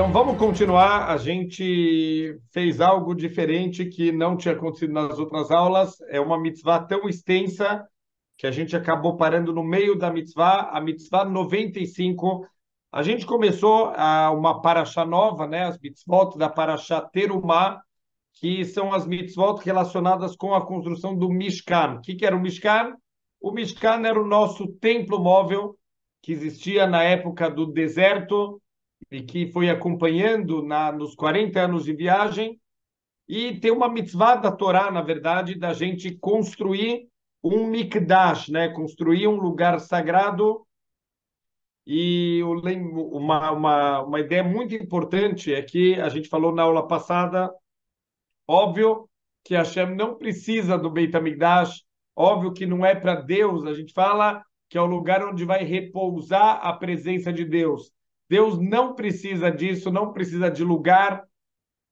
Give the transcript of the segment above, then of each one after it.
Então, vamos continuar. A gente fez algo diferente que não tinha acontecido nas outras aulas. É uma mitzvah tão extensa que a gente acabou parando no meio da mitzvah, a mitzvah 95. A gente começou uma paraxá nova, né? As mitzvot da paraxá Terumá, que são as mitzvot relacionadas com a construção do Mishkan. O que era o Mishkan? O Mishkan era o nosso templo móvel que existia na época do deserto e que foi acompanhando nos 40 anos de viagem. E tem uma mitzvah da Torá, na verdade, da gente construir um mikdash, né? Construir um lugar sagrado. E uma ideia muito importante é que a gente falou na aula passada, óbvio que Hashem não precisa do Beit HaMikdash, óbvio que não é para Deus, a gente fala que é o lugar onde vai repousar a presença de Deus. Deus não precisa disso, não precisa de lugar.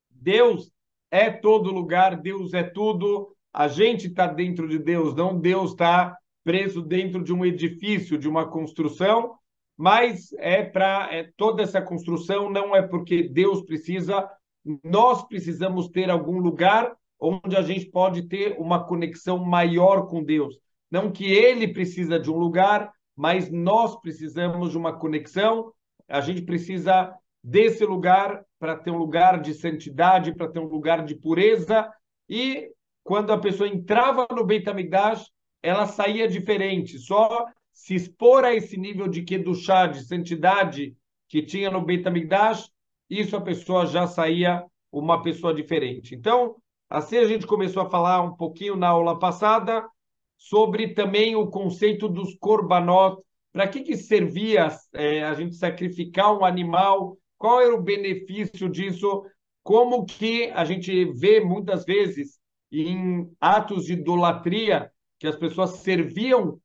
Deus é todo lugar, Deus é tudo. A gente está dentro de Deus, não Deus está preso dentro de um edifício, de uma construção, mas toda essa construção não é porque Deus precisa, nós precisamos ter algum lugar onde a gente pode ter uma conexão maior com Deus. Não que ele precisa de um lugar, mas nós precisamos de uma conexão. A gente precisa desse lugar para ter um lugar de santidade, para ter um lugar de pureza. E quando a pessoa entrava no Beit HaMikdash, ela saía diferente. Só se expor a esse nível de kedushá, de santidade que tinha no Beit HaMikdash, isso a pessoa já saía uma pessoa diferente. Então, assim a gente começou a falar um pouquinho na aula passada sobre também o conceito dos korbanot. Para que servia a gente sacrificar um animal? Qual era o benefício disso? Como que a gente vê muitas vezes em atos de idolatria que as pessoas serviam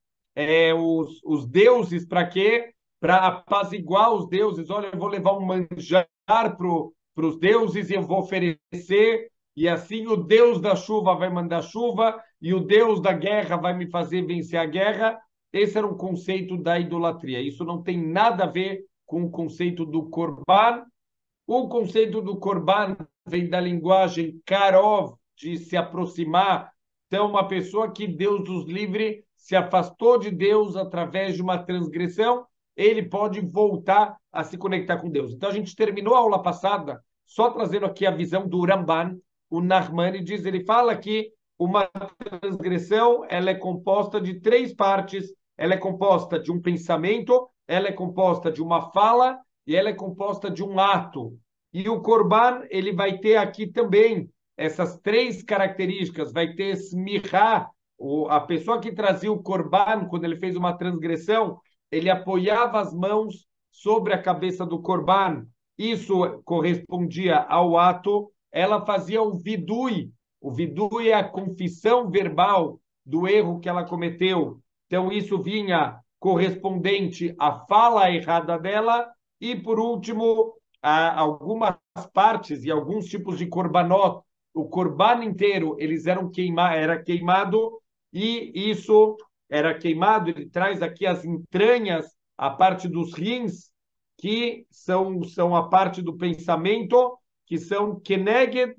os deuses para quê? Para apaziguar os deuses. Olha, eu vou levar um manjar para os deuses e eu vou oferecer, e assim o Deus da chuva vai mandar chuva e o Deus da guerra vai me fazer vencer a guerra. Esse era um conceito da idolatria. Isso não tem nada a ver com o conceito do Corban. O conceito do Corban vem da linguagem Karov, de se aproximar. Então, uma pessoa que Deus nos livre se afastou de Deus através de uma transgressão, ele pode voltar a se conectar com Deus. Então, a gente terminou a aula passada só trazendo aqui a visão do Ramban. O Nachmanides, ele fala que uma transgressão ela é composta de três partes. Ela é composta de um pensamento, ela é composta de uma fala e ela é composta de um ato. E o Corban, ele vai ter aqui também essas três características. Vai ter smirá, a pessoa que trazia o Corban, quando ele fez uma transgressão, ele apoiava as mãos sobre a cabeça do Corban. Isso correspondia ao ato. Ela fazia o vidui. O vidui é a confissão verbal do erro que ela cometeu. Então, isso vinha correspondente à fala errada dela. E, por último, algumas partes e alguns tipos de korbanot, o korban inteiro, eles era queimado, e isso era queimado. Ele traz aqui as entranhas, a parte dos rins, que são a parte do pensamento, que são keneged,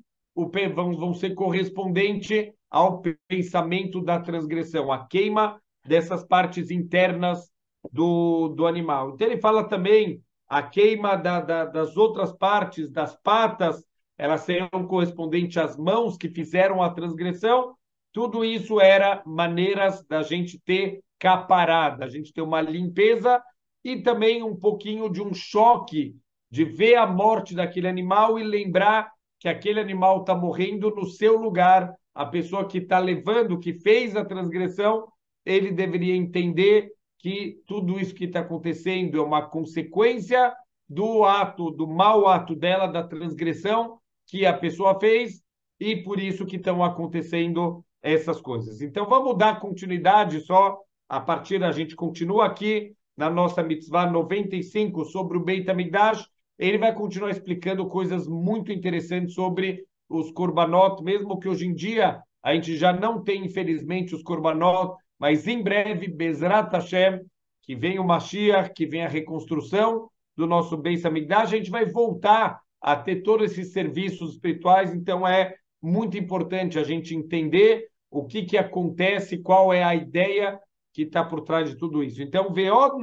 vão ser correspondente ao pensamento da transgressão, a queima dessas partes internas do animal. Então, ele fala também a queima das outras partes, das patas, elas serão correspondentes às mãos que fizeram a transgressão. Tudo isso era maneiras da gente ter caparada, a gente ter uma limpeza e também um pouquinho de um choque de ver a morte daquele animal e lembrar que aquele animal está morrendo no seu lugar. A pessoa que está levando, que fez a transgressão, ele deveria entender que tudo isso que está acontecendo é uma consequência do ato, do mau ato dela, da transgressão que a pessoa fez, e por isso que estão acontecendo essas coisas. Então, vamos dar continuidade só, a partir a gente continua aqui na nossa mitzvah 95 sobre o Beit HaMikdash. Ele vai continuar explicando coisas muito interessantes sobre os korbanot, mesmo que hoje em dia a gente já não tem, infelizmente, os korbanot, mas em breve, Bezrat Hashem, que vem o Mashiach, que vem a reconstrução, do nosso Beis Hamikdash, a gente vai voltar a ter todos esses serviços espirituais. Então, é muito importante a gente entender o que acontece, qual é a ideia que está por trás de tudo isso. Então, Veod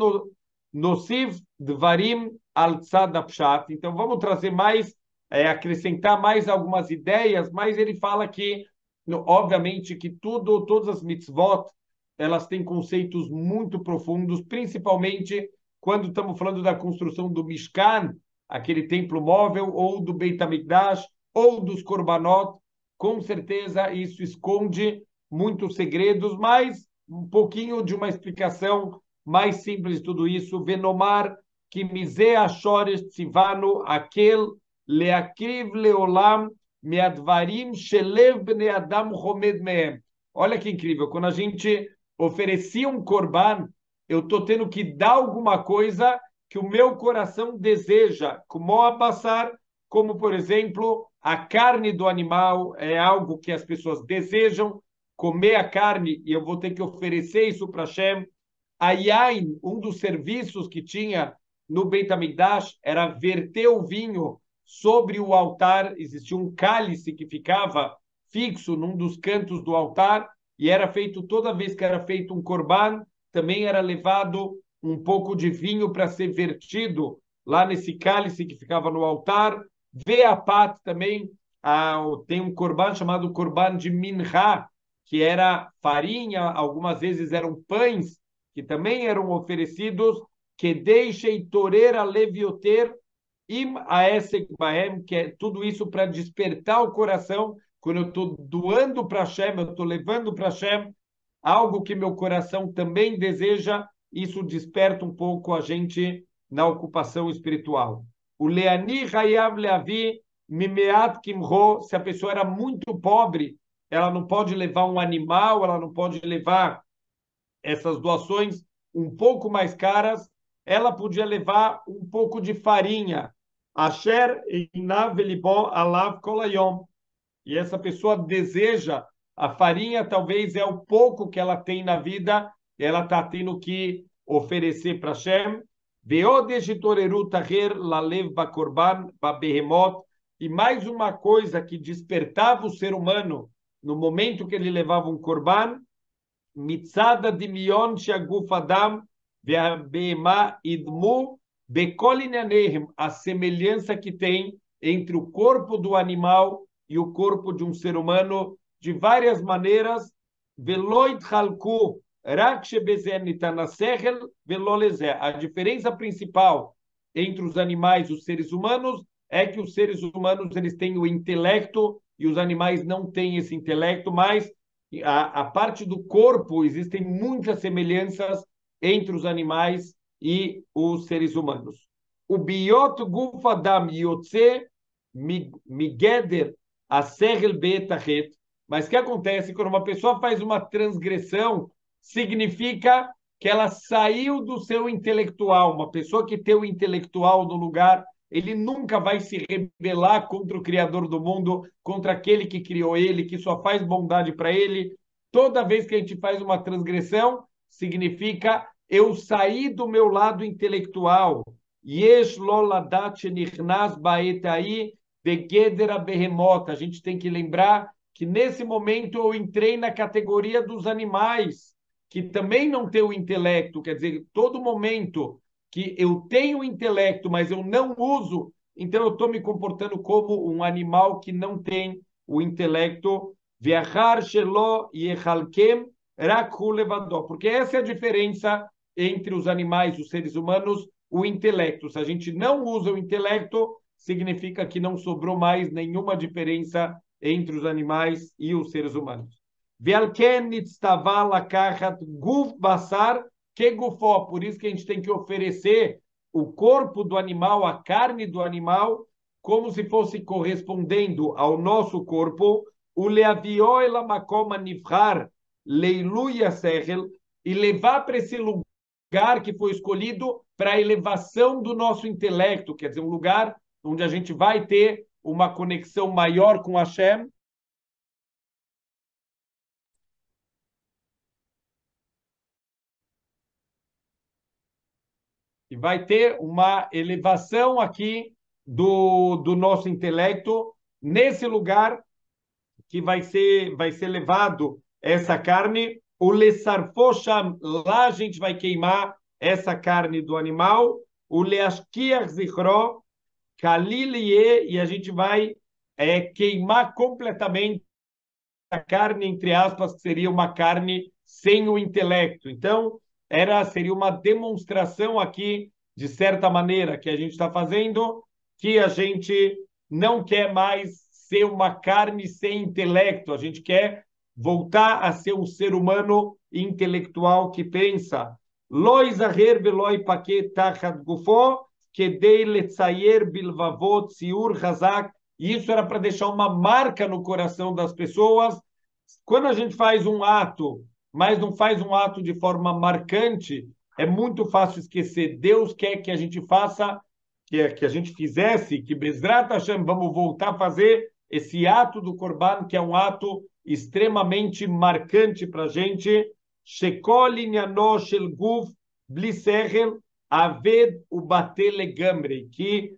Nosiv Dvarim al Tzad Apshat. Então, vamos trazer mais, acrescentar mais algumas ideias, mas ele fala que, obviamente, que todas as mitzvot, elas têm conceitos muito profundos, principalmente quando estamos falando da construção do Mishkan, aquele templo móvel, ou do Beit HaMikdash, ou dos Korbanot. Com certeza isso esconde muitos segredos, mas um pouquinho de uma explicação mais simples de tudo isso. Venomar que mise achores tzivano aquel leakriv leolam meadvarim shelev bnei adam chomed mehem. Olha que incrível, quando a gente oferecia um korban, eu estou tendo que dar alguma coisa que o meu coração deseja, como a passar, como, por exemplo, a carne do animal é algo que as pessoas desejam, comer a carne, e eu vou ter que oferecer isso para Hashem. A Yain, um dos serviços que tinha no Beit HaMikdash, era verter o vinho sobre o altar. Existia um cálice que ficava fixo num dos cantos do altar, e era feito, toda vez que era feito um korban, também era levado um pouco de vinho para ser vertido lá nesse cálice que ficava no altar. Veapat também, tem um korban chamado korban de minha, que era farinha, algumas vezes eram pães, que também eram oferecidos, que deixem torer a levioter im aesek bahem, que é tudo isso para despertar o coração. Quando eu estou doando para Hashem, eu estou levando para Hashem algo que meu coração também deseja, isso desperta um pouco a gente na ocupação espiritual. O Leani Hayav Leavi Mimeat Kimho, se a pessoa era muito pobre, ela não pode levar um animal, ela não pode levar essas doações um pouco mais caras, ela podia levar um pouco de farinha. Asher inav velibon alav kolayom. E essa pessoa deseja a farinha, talvez é o pouco que ela tem na vida, ela está tendo que oferecer para Hashem. E mais uma coisa que despertava o ser humano no momento que ele levava um korban, mitzada dimion shaguf adam ve'abema idmu bekol inyanehem, a semelhança que tem entre o corpo do animal e o corpo de um ser humano de várias maneiras. Veloit halku rak shebezen nitanasechel velolezeh. A diferença principal entre os animais e os seres humanos é que os seres humanos eles têm o intelecto e os animais não têm esse intelecto, mas a parte do corpo, existem muitas semelhanças entre os animais e os seres humanos. O biot guf adam yotze migeder aserel betachet. Mas o que acontece quando uma pessoa faz uma transgressão? Significa que ela saiu do seu intelectual. Uma pessoa que tem o intelectual no lugar, ele nunca vai se rebelar contra o Criador do mundo, contra aquele que criou ele, que só faz bondade para ele. Toda vez que a gente faz uma transgressão, significa eu saí do meu lado intelectual. Yesh lo ladat nichnas baetai begedera behemota. A gente tem que lembrar que nesse momento eu entrei na categoria dos animais, que também não têm o intelecto. Quer dizer, todo momento que eu tenho intelecto, mas eu não uso, então eu estou me comportando como um animal que não tem o intelecto. Viachar shelo yechalkem rakhu levadó. Porque essa é a diferença entre os animais e os seres humanos, o intelecto. Se a gente não usa o intelecto, significa que não sobrou mais nenhuma diferença entre os animais e os seres humanos. Ve'alken nitztava lakachat guf basar que gufó. Por isso que a gente tem que oferecer o corpo do animal, a carne do animal, como se fosse correspondendo ao nosso corpo, o leavió elamakom nivhar leiluia sechel, e levar para esse lugar que foi escolhido para a elevação do nosso intelecto, quer dizer, um lugar onde a gente vai ter uma conexão maior com Hashem. e vai ter uma elevação aqui do nosso intelecto nesse lugar que vai ser levado essa carne, o lesarfosham, lá a gente vai queimar essa carne do animal, o leashkiach zichro, kalilie, e a gente vai queimar completamente a carne, entre aspas, que seria uma carne sem o intelecto. Então, seria uma demonstração aqui, de certa maneira, que a gente está fazendo, que a gente não quer mais ser uma carne sem intelecto, a gente quer voltar a ser um ser humano intelectual que pensa. Lo izaher velo ipake tachat gufo, kedei letzayer bilvavot siur hazak. Isso era para deixar uma marca no coração das pessoas. Quando a gente faz um ato, mas não faz um ato de forma marcante, é muito fácil esquecer. Deus quer que a gente faça, que a gente fizesse, que Bezrat Hashem, vamos voltar a fazer esse ato do Corban, que é um ato extremamente marcante para a gente. Shekol inyano shel guf bli sechel aved ubatel legamre, que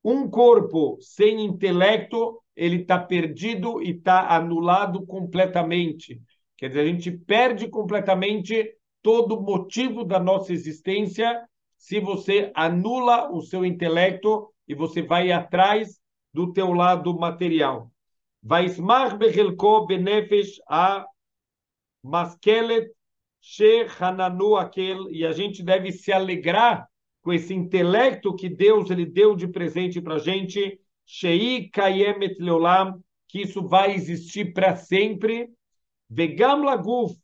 um corpo sem intelecto, ele está perdido e está anulado completamente. Quer dizer, a gente perde completamente todo o motivo da nossa existência se você anula o seu intelecto e você vai atrás do teu lado material. Vaismach bechelko benefesh a maskelet shehananu aquel, e a gente deve se alegrar com esse intelecto que Deus ele deu de presente para a gente, Shei Kayemet Leolam, que isso vai existir para sempre, Vegam Laguf,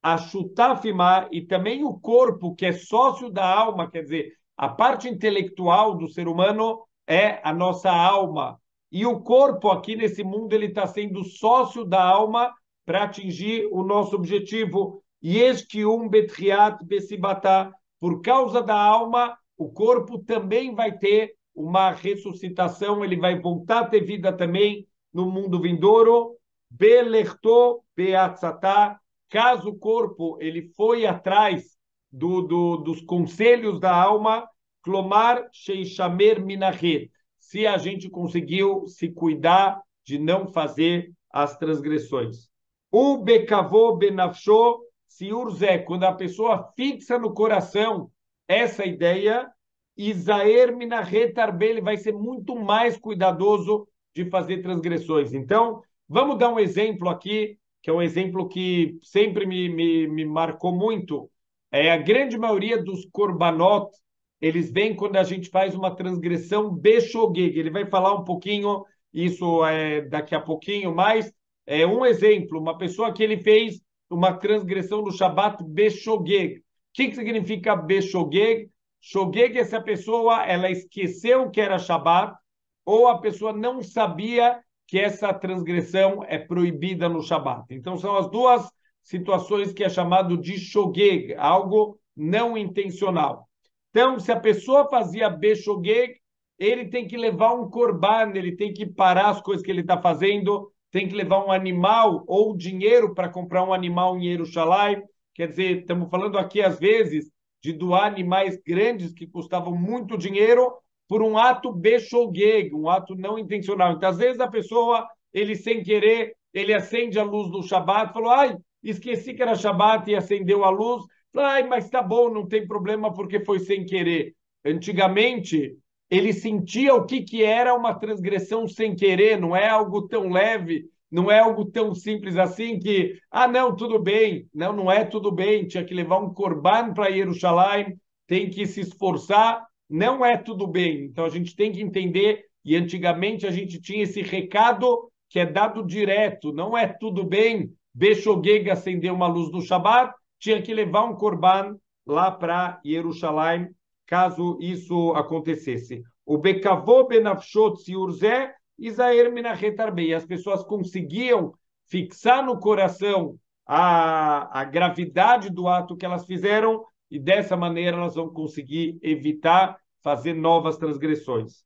Ashutafima, e também o corpo, que é sócio da alma, quer dizer, a parte intelectual do ser humano é a nossa alma. E o corpo aqui nesse mundo ele está sendo sócio da alma para atingir o nosso objetivo. E este betriat besibatá, por causa da alma, o corpo também vai ter uma ressuscitação, ele vai voltar a ter vida também no mundo vindouro. Belerto beatzatá, caso o corpo ele foi atrás dos conselhos da alma, clomar sheishamer minahet, se a gente conseguiu se cuidar de não fazer as transgressões. O bekavô benafshô siurzé, quando a pessoa fixa no coração essa ideia, Isaer minahet arbe, ele vai ser muito mais cuidadoso de fazer transgressões. Então, vamos dar um exemplo aqui, que é um exemplo que sempre me marcou muito. A grande maioria dos korbanot, eles vêm quando a gente faz uma transgressão beshogeg. Ele vai falar um pouquinho, isso daqui a pouquinho, mas um exemplo, uma pessoa que ele fez uma transgressão no Shabat beshogeg. O que significa beshogeg? Shogeg é se a pessoa ela esqueceu que era Shabat ou a pessoa não sabia que essa transgressão é proibida no Shabat. Então, são as duas situações que é chamado de shogeg, algo não intencional. Então, se a pessoa fazia beshogeg, ele tem que levar um korban, ele tem que parar as coisas que ele está fazendo, tem que levar um animal ou dinheiro para comprar um animal em Yerushalayim. Quer dizer, estamos falando aqui, às vezes, de doar animais grandes que custavam muito dinheiro por um ato beshogeg, um ato não intencional. Então, às vezes, a pessoa, ele sem querer, ele acende a luz do Shabat, falou, ai, esqueci que era Shabat e acendeu a luz. Ai, mas tá bom, não tem problema porque foi sem querer. Antigamente, ele sentia o que era uma transgressão sem querer, não é algo tão leve, não é algo tão simples assim que, não, tudo bem. Não, não é tudo bem, tinha que levar um korban para Yerushalayim, tem que se esforçar, não é tudo bem. Então a gente tem que entender, e antigamente a gente tinha esse recado que é dado direto, não é tudo bem, Beshogeg acender uma luz no Shabat, tinha que levar um korban lá para Yerushalayim, caso isso acontecesse. O Bekavô benafshot siurzé, Isaer minachet arbei. As pessoas conseguiam fixar no coração a gravidade do ato que elas fizeram e dessa maneira elas vão conseguir evitar fazer novas transgressões.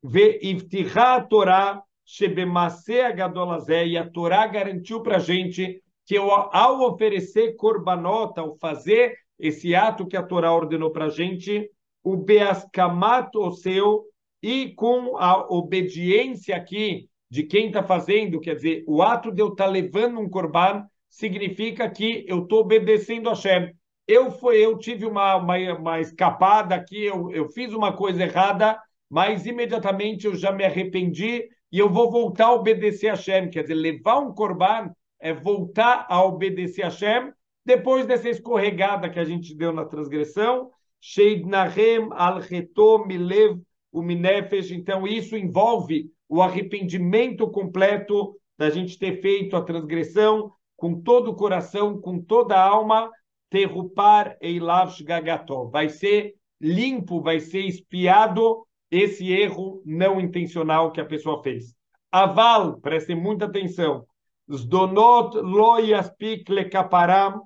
Ve'ivticha a Torá shebemase agadolazé, e a Torá garantiu para a gente que ao oferecer korbanot, ao fazer esse ato que a Torá ordenou para a gente, o beascamat o seu, e com a obediência aqui de quem está fazendo, quer dizer, o ato de eu estar levando um corban significa que eu estou obedecendo a Hashem. Eu tive uma escapada aqui, eu fiz uma coisa errada, mas imediatamente eu já me arrependi e eu vou voltar a obedecer a Hashem. Quer dizer, levar um corban é voltar a obedecer a Hashem depois dessa escorregada que a gente deu na transgressão. Sheidnahem al-reto milev uminefesh. Então, isso envolve o arrependimento completo da gente ter feito a transgressão com todo o coração, com toda a alma. Terupar eilav shgagatov. Vai ser limpo, vai ser espiado esse erro não intencional que a pessoa fez. Aval, prestem muita atenção. Zdonot lo yaspik lekaparam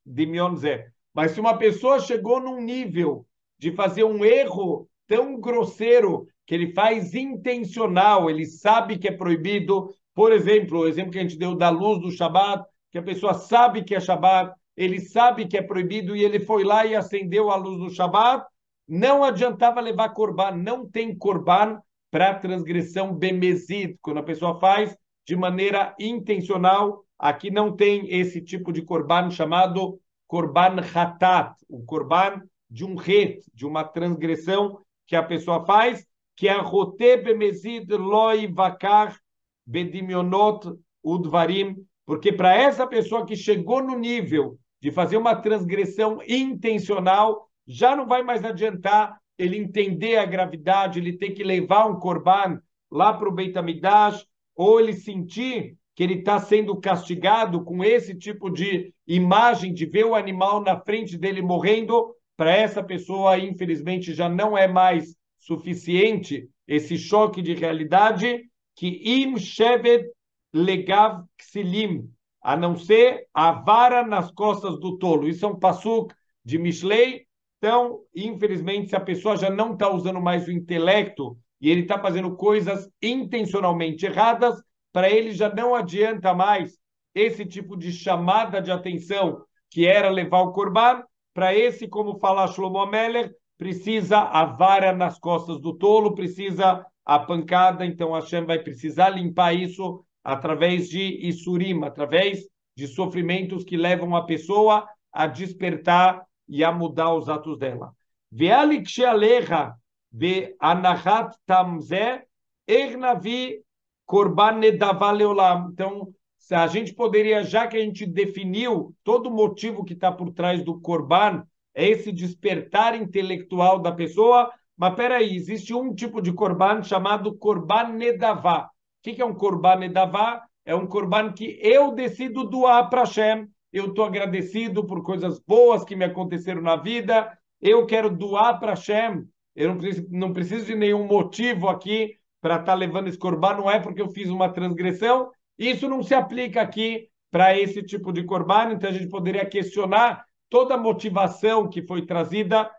dimion zeh. Mas se uma pessoa chegou num nível de fazer um erro tão grosseiro que ele faz intencional, ele sabe que é proibido, por exemplo, o exemplo que a gente deu da luz do Shabat, que a pessoa sabe que é Shabat, ele sabe que é proibido e ele foi lá e acendeu a luz do Shabat, não adiantava levar corban, não tem corban para transgressão bemezid, quando a pessoa faz de maneira intencional, aqui não tem esse tipo de corban chamado korban hatat, o korban de um het, de uma transgressão que a pessoa faz, que é rote bemezid loi vakar bedimionot udvarim, porque para essa pessoa que chegou no nível de fazer uma transgressão intencional, já não vai mais adiantar ele entender a gravidade, ele ter que levar um korban lá para o Beit HaMikdash, ou ele sentir que ele está sendo castigado com esse tipo de imagem de ver o animal na frente dele morrendo. Para essa pessoa, infelizmente, já não é mais suficiente esse choque de realidade que im shevet legav ksilim, a não ser a vara nas costas do tolo. Isso é um pasuk de Mishlei. Então, infelizmente, se a pessoa já não está usando mais o intelecto e ele está fazendo coisas intencionalmente erradas, para ele já não adianta mais esse tipo de chamada de atenção que era levar o corban. Para esse, como fala Shlomo Ameler, precisa a vara nas costas do tolo, precisa a pancada. Então Hashem vai precisar limpar isso através de Isurim, através de sofrimentos que levam a pessoa a despertar e a mudar os atos dela. Ve'alik she'alecha ve'anahat tamzeh ernavi korban nedavah leolam. Então, a gente poderia, já que a gente definiu todo o motivo que está por trás do korban, é esse despertar intelectual da pessoa, mas peraí, existe um tipo de korban chamado korban nedavah. O que é um korban nedavah? É um korban que eu decido doar para Hashem. Eu estou agradecido por coisas boas que me aconteceram na vida. Eu quero doar para Hashem. Eu não preciso de nenhum motivo aqui para estar levando esse corban, não é porque eu fiz uma transgressão. Isso não se aplica aqui para esse tipo de corban, então a gente poderia questionar toda a motivação que foi trazida,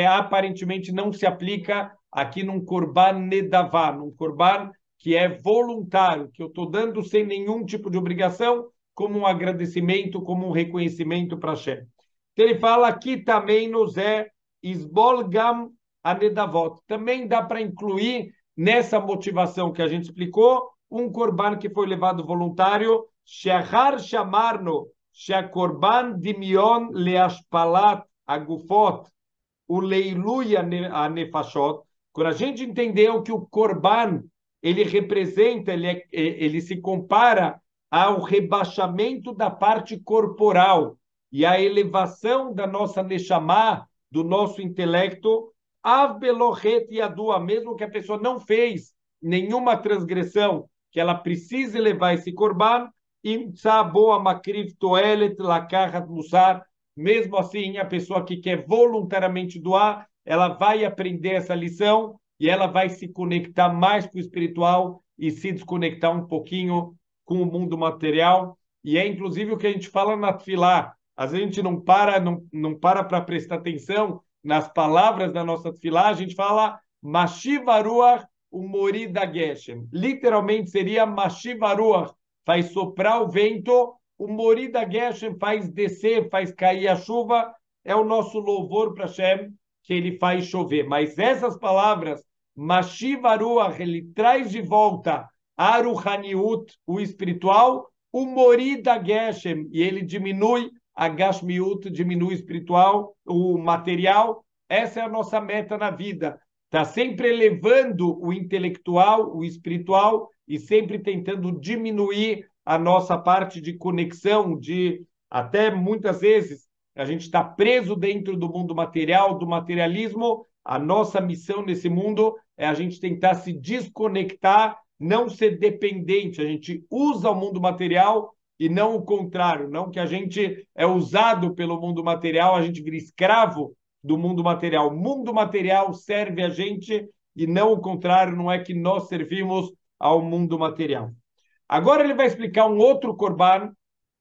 aparentemente não se aplica aqui num corban nedavá, num corban que é voluntário, que eu estou dando sem nenhum tipo de obrigação, como um agradecimento, como um reconhecimento para Hashem. Então ele fala aqui também nos isbolgam anedavot. Também dá para incluir nessa motivação que a gente explicou, um corban que foi levado voluntário, shehar shamarno, shekorban dimion leashpalat agufot, o leiluia anefashot. Quando a gente entendeu que o corban ele representa, ele se compara ao rebaixamento da parte corporal e à elevação da nossa neshama, do nosso intelecto, Avbelohet Yadua, mesmo que a pessoa não fez nenhuma transgressão, que ela precise levar esse korban, Imtsa boa makriv toelet lakahat musar, mesmo assim, a pessoa que quer voluntariamente doar, ela vai aprender essa lição e ela vai se conectar mais com o espiritual e se desconectar um pouquinho com o mundo material. E é inclusive o que a gente fala na Tfilá. Às vezes a gente não para prestar atenção nas palavras da nossa tefilá, a gente fala Mashivaruach umorida Geshem. Literalmente seria Mashivaruach, faz soprar o vento, umorida Geshem faz descer, faz cair a chuva. É o nosso louvor para Hashem, que ele faz chover. Mas essas palavras, Mashiv Aruach, ele traz de volta Aruhaniut, o espiritual, o Morida Geshem, e ele diminui a Gashmiut, diminui o espiritual, o material. Essa é a nossa meta na vida. Está sempre elevando o intelectual, o espiritual, e sempre tentando diminuir a nossa parte de conexão, de até muitas vezes a gente está preso dentro do mundo material, do materialismo. A nossa missão nesse mundo é a gente tentar se desconectar, não ser dependente. A gente usa o mundo material e não o contrário, não que a gente é usado pelo mundo material, a gente vira escravo do mundo material. O mundo material serve a gente e não o contrário, não é que nós servimos ao mundo material. Agora ele vai explicar um outro corban.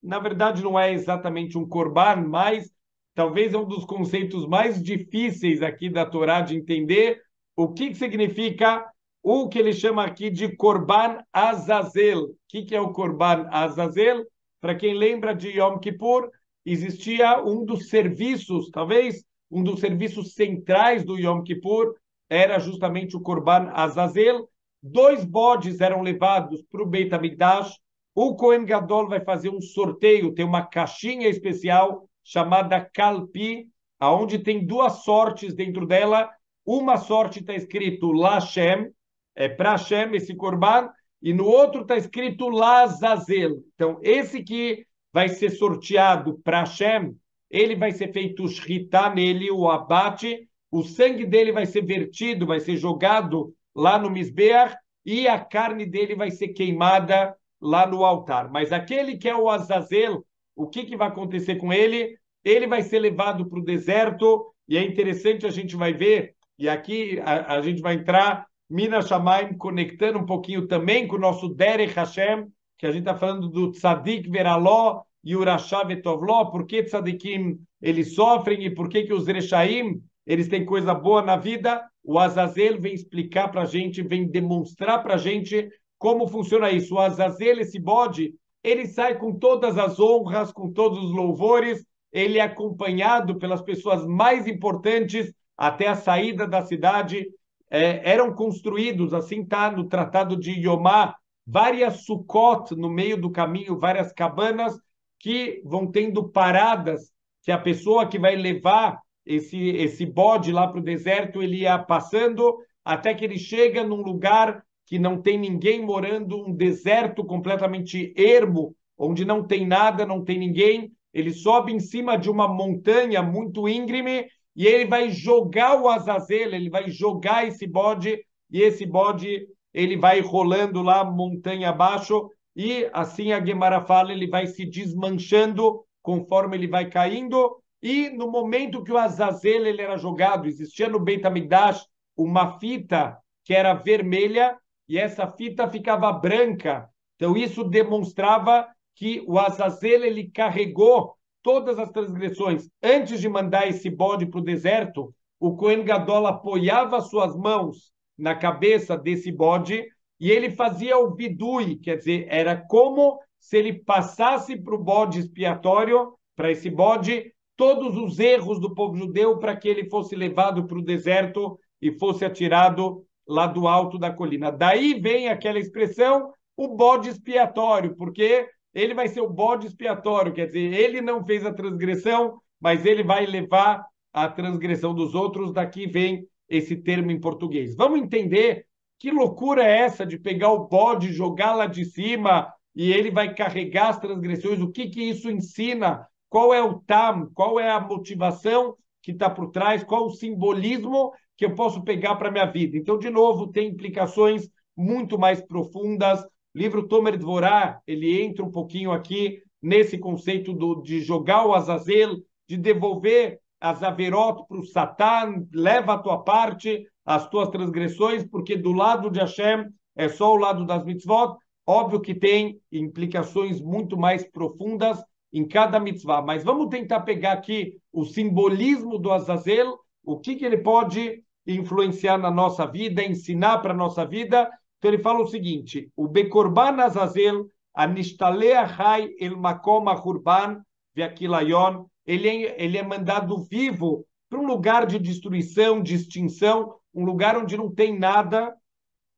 Na verdade, não é exatamente um corban, mas talvez é um dos conceitos mais difíceis aqui da Torá de entender o que significa o que ele chama aqui de corban azazel. O que é o corban azazel? Para quem lembra de Yom Kippur, existia um dos serviços, talvez um dos serviços centrais do Yom Kippur, era justamente o corban azazel. 2 bodes eram levados para o Beit HaMikdash. O Kohen Gadol vai fazer um sorteio, tem uma caixinha especial chamada Kalpi, aonde tem 2 sortes dentro dela. Uma sorte está escrito Lashem, é para Hashem esse corban, e no outro está escrito Lazazel. Então, esse que vai ser sorteado para Hashem, ele vai ser feito shritá nele, o abate, o sangue dele vai ser vertido, vai ser jogado lá no Mizbeach, e a carne dele vai ser queimada lá no altar. Mas aquele que é o Azazel, o que vai acontecer com ele? Ele vai ser levado para o deserto, e é interessante, a gente vai ver, e aqui a gente vai entrar, Mina Shamayim, conectando um pouquinho também com o nosso Derech Hashem, que a gente está falando do Tzadik Veraló e o Rasha Vetovló, por que Tzadikim eles sofrem e por que os Rechaim eles têm coisa boa na vida. O Azazel vem explicar para a gente, vem demonstrar para a gente como funciona isso. O Azazel, esse bode, ele sai com todas as honras, com todos os louvores, ele é acompanhado pelas pessoas mais importantes até a saída da cidade. Eram construídos, assim está no Tratado de Yomá, várias sukkot no meio do caminho, várias cabanas que vão tendo paradas, que a pessoa que vai levar esse bode lá para o deserto, ele ia passando até que ele chega num lugar que não tem ninguém morando, um deserto completamente ermo, onde não tem nada, não tem ninguém. Ele sobe em cima de uma montanha muito íngreme e ele vai jogar o Azazel, ele vai jogar esse bode, e esse bode ele vai rolando lá montanha abaixo, e assim a Gemara fala, ele vai se desmanchando conforme ele vai caindo. E no momento que o Azazel ele era jogado, existia no Beit HaMikdash uma fita que era vermelha e essa fita ficava branca. Então isso demonstrava que o Azazel ele carregou todas as transgressões. Antes de mandar esse bode para o deserto, o Kohen Gadol apoiava suas mãos na cabeça desse bode e ele fazia o vidui, quer dizer, era como se ele passasse para o bode expiatório, para esse bode, todos os erros do povo judeu para que ele fosse levado para o deserto e fosse atirado lá do alto da colina. Daí vem aquela expressão, o bode expiatório, porque ele vai ser o bode expiatório, quer dizer, ele não fez a transgressão, mas ele vai levar a transgressão dos outros. Daqui vem esse termo em português. Vamos entender que loucura é essa de pegar o bode, jogar lá de cima e ele vai carregar as transgressões? O que isso ensina? Qual é o tam? Qual é a motivação que está por trás? Qual o simbolismo que eu posso pegar para a minha vida? Então, de novo, tem implicações muito mais profundas. O livro Tomer Dvorá, ele entra um pouquinho aqui nesse conceito de jogar o Azazel, de devolver as averot para o Satan, leva a tua parte, as tuas transgressões, porque do lado de Hashem é só o lado das mitzvot. Óbvio que tem implicações muito mais profundas em cada mitzvah, mas vamos tentar pegar aqui o simbolismo do Azazel, o que ele pode influenciar na nossa vida, ensinar para a nossa vida. Então ele fala o seguinte, o Bekorban Azazel, Anishtalea Hai El Makom Ahurban Veakilayon, ele é mandado vivo para um lugar de destruição, de extinção, um lugar onde não tem nada.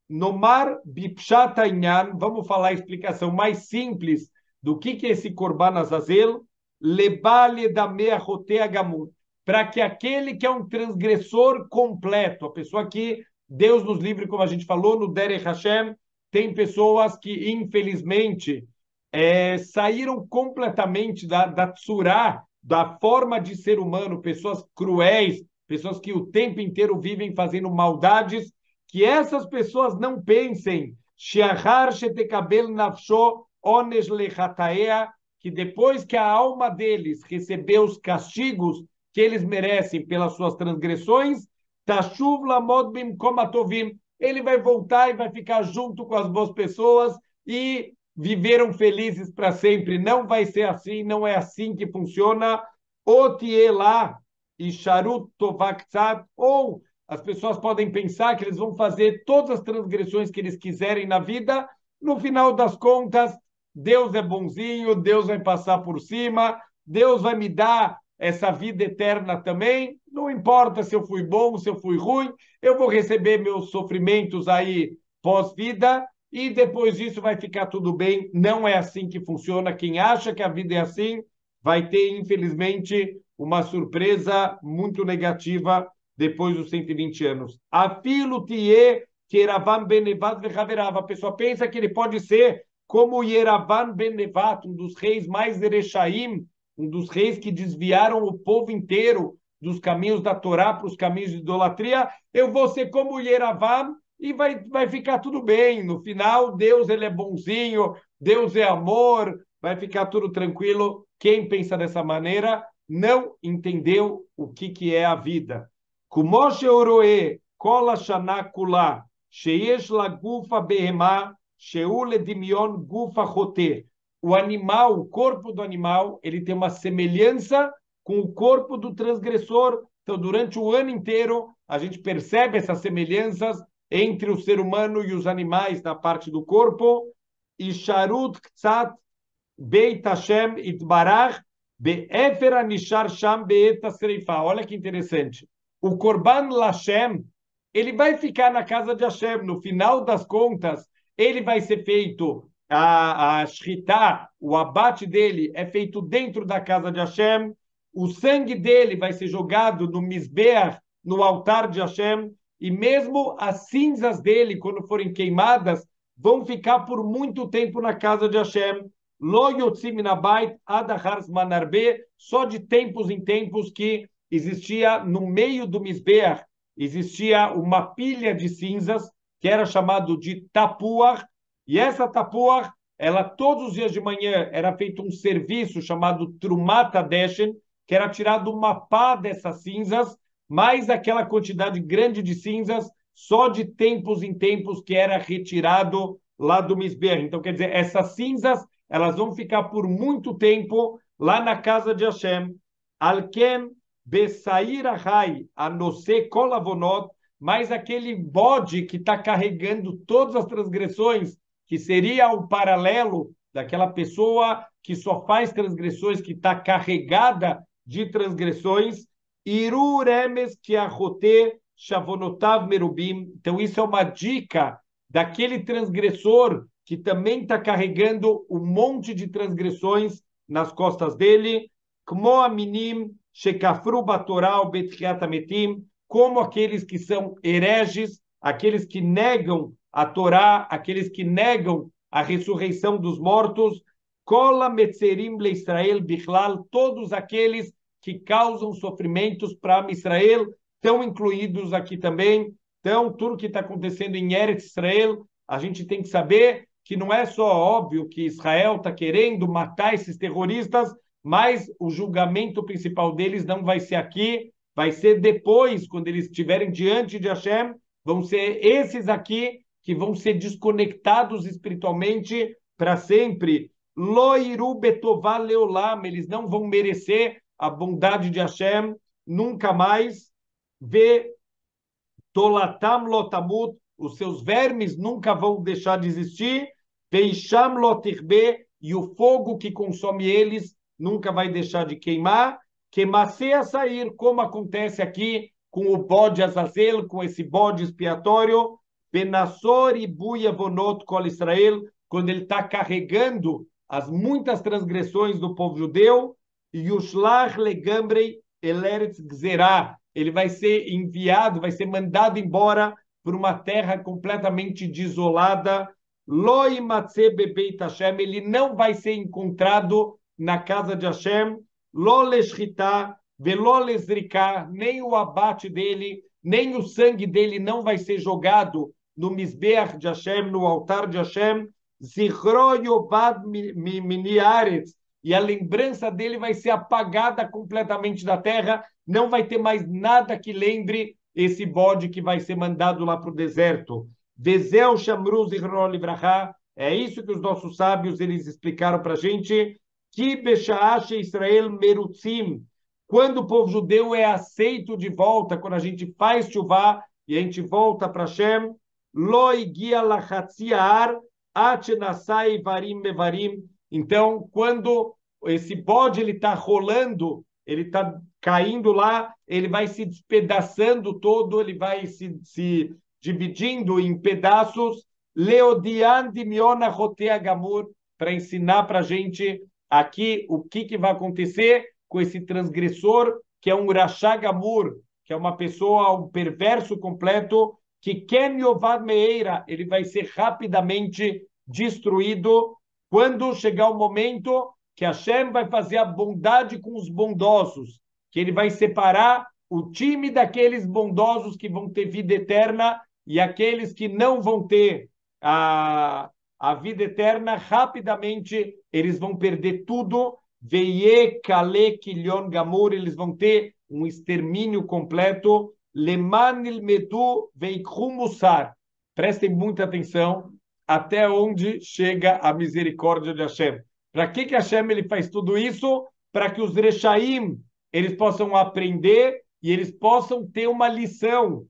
Nomar bipshat inyan, vamos falar a explicação mais simples do que é esse Korban Azazel, lebale da meachotea gamur, para que aquele que é um transgressor completo, a pessoa que Deus nos livre, como a gente falou no Derech Hashem, tem pessoas que, infelizmente, saíram completamente da tzurá, da forma de ser humano, pessoas cruéis, pessoas que o tempo inteiro vivem fazendo maldades, que essas pessoas não pensem que depois que a alma deles recebeu os castigos que eles merecem pelas suas transgressões, ele vai voltar e vai ficar junto com as boas pessoas e viveram felizes para sempre. Não vai ser assim, não é assim que funciona. Otielá e Sharut Tovaktsat, ou as pessoas podem pensar que eles vão fazer todas as transgressões que eles quiserem na vida. No final das contas, Deus é bonzinho, Deus vai passar por cima, Deus vai me dar essa vida eterna também. Não importa se eu fui bom, se eu fui ruim, eu vou receber meus sofrimentos aí pós-vida e depois disso vai ficar tudo bem. Não é assim que funciona. Quem acha que a vida é assim, vai ter, infelizmente, uma surpresa muito negativa depois dos 120 anos. Afilo tie Yeravam ben Nevat vechaverava. A pessoa pensa que ele pode ser como Yeravam ben Nevat, um dos reis mais erechaim, um dos reis que desviaram o povo inteiro dos caminhos da Torá para os caminhos de idolatria. Eu vou ser como Yeravam e vai ficar tudo bem. No final, Deus ele é bonzinho, Deus é amor, vai ficar tudo tranquilo. Quem pensa dessa maneira não entendeu o que é a vida. כמו שרואה כל השנה כולה שיש לה גוף הבהמה שהוא לדמיון גוף החוטא. O animal, o corpo do animal, ele tem uma semelhança com o corpo do transgressor. Então, durante o ano inteiro, a gente percebe essas semelhanças entre o ser humano e os animais na parte do corpo. E Sharut Ktsat Beit Hashem Itbarach Be'efer Anishar Sham Be'et Asreifa. Olha que interessante. O Korban Lashem, ele vai ficar na casa de Hashem. No final das contas, ele vai ser feito, a Shritá, o abate dele é feito dentro da casa de Hashem. O sangue dele vai ser jogado no Mizbeach, no altar de Hashem. E mesmo as cinzas dele, quando forem queimadas, vão ficar por muito tempo na casa de Hashem. Lo yotzim min habayit ad achar zman harbe, só de tempos em tempos que existia no meio do Mizbeach, existia uma pilha de cinzas, que era chamado de tapuach, e essa tapuach, ela todos os dias de manhã era feito um serviço chamado Trumat Hadeshen, que era tirado uma pá dessas cinzas, mais aquela quantidade grande de cinzas, só de tempos em tempos que era retirado lá do Mizbeach. Então, quer dizer, essas cinzas, elas vão ficar por muito tempo lá na casa de Hashem. Alken Bessair Ahai, a Nosé Kolavonot, mas aquele bode que está carregando todas as transgressões, que seria o paralelo daquela pessoa que só faz transgressões, que está carregada de transgressões, Iru Remes Kiachote Shavonotav Merubim. Então, isso é uma dica daquele transgressor que também está carregando um monte de transgressões nas costas dele, Kmo Aminim Shekafru Batorá Betchiat Ametim, como aqueles que são hereges, aqueles que negam a Torá, aqueles que negam a ressurreição dos mortos, Kola Metzerim Leisrael Bichlal, todos aqueles que causam sofrimentos para Israel, estão incluídos aqui também. Então, tudo que está acontecendo em Eretz Israel, a gente tem que saber que não é só óbvio que Israel está querendo matar esses terroristas, mas o julgamento principal deles não vai ser aqui, vai ser depois, quando eles estiverem diante de Hashem, vão ser esses aqui que vão ser desconectados espiritualmente para sempre. Loiru betová leolam, eles não vão merecer a bondade de Hashem nunca mais. Ve tolatam lotamut, os seus vermes nunca vão deixar de existir. Veisham lotirbe, e o fogo que consome eles nunca vai deixar de queimar. que macia sair, como acontece aqui com o bode Azazel, com esse bode expiatório, Benassor e Buia Vonot Kol Israel, quando ele está carregando as muitas transgressões do povo judeu, Yushlach Legambrei Eretz Gzerah, ele vai ser enviado, vai ser mandado embora para uma terra completamente desolada, Loi Matze Bebeit Hashem, ele não vai ser encontrado na casa de Hashem, Lo Leshchitá, Velo Lezrikah, nem o abate dele, nem o sangue dele não vai ser jogado no Mizbeach de Hashem, no altar de Hashem, Zichro Yovad Miniaretz, e a lembrança dele vai ser apagada completamente da terra, não vai ter mais nada que lembre esse bode que vai ser mandado lá para o deserto. Vezeu Shamru Zichro Livrachá, é isso que os nossos sábios eles explicaram para a gente, que Beshaash Israel Merutzim, quando o povo judeu é aceito de volta, quando a gente faz chuvá e a gente volta para Hashem, Lo Igia Lachatziar Atnasai Varim Mevarim. Então, quando esse bode ele está rolando, ele está caindo lá, ele vai se despedaçando todo, ele vai se dividindo em pedaços. Leodian Dimiona Rotea Gamur, para ensinar para a gente aqui o que vai acontecer com esse transgressor, que é um Rashá Gamur, que é uma pessoa, um perverso completo, que Ken Yovad Meira, ele vai ser rapidamente destruído quando chegar o momento que Hashem vai fazer a bondade com os bondosos, que ele vai separar o time daqueles bondosos que vão ter vida eterna e aqueles que não vão ter a vida eterna, rapidamente eles vão perder tudo. Veie Kale Kilion Gamur, eles vão ter um extermínio completo. Leman Ilmedu Veikhu Musar. Prestem muita atenção até onde chega a misericórdia de Hashem. Para que Hashem ele faz tudo isso? Para que os Rechaim eles possam aprender e eles possam ter uma lição.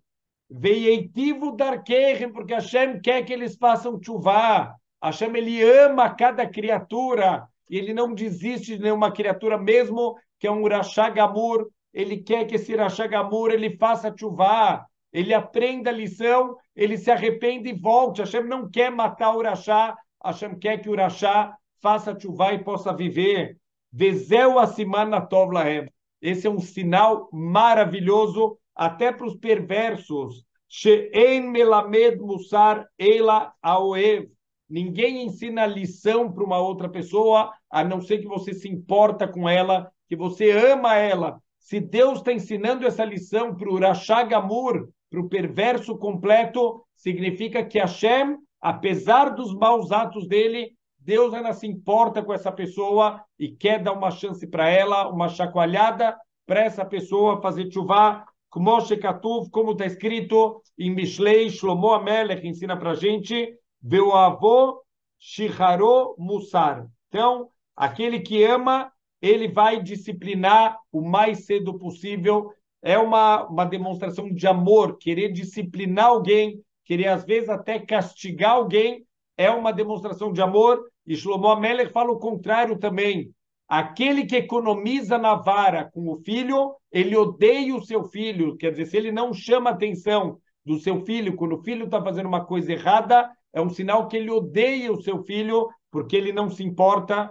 Veieitivo Darkeihem, porque Hashem quer que eles façam chuvá. Hashem ele ama cada criatura e ele não desiste de nenhuma criatura, mesmo que é um Rashá Gamur. Ele quer que esse Rashá Gamur ele faça chuvá, ele aprenda a lição, ele se arrependa e volte. Hashem não quer matar o Rashá, Hashem quer que o Rashá faça chuvá e possa viver. Vezeu Asimana Tov Lahem. Esse é um sinal maravilhoso até para os perversos. She'en melamed musar ela aoev. Ninguém ensina lição para uma outra pessoa, a não ser que você se importa com ela, que você ama ela. Se Deus está ensinando essa lição para o Rashá Gamur, para o perverso completo, significa que Hashem, apesar dos maus atos dele, Deus ainda se importa com essa pessoa e quer dar uma chance para ela, uma chacoalhada para essa pessoa fazer chuvá, como está escrito em Mishlei, Shlomo Amelech ensina para a gente, Veu avô Shiharo Musar. Então, aquele que ama, ele vai disciplinar o mais cedo possível. É uma demonstração de amor, querer disciplinar alguém, querer às vezes até castigar alguém, é uma demonstração de amor. E Shlomo Amelech fala o contrário também. Aquele que economiza na vara com o filho, ele odeia o seu filho. Quer dizer, se ele não chama a atenção do seu filho, quando o filho está fazendo uma coisa errada, é um sinal que ele odeia o seu filho, porque ele não se importa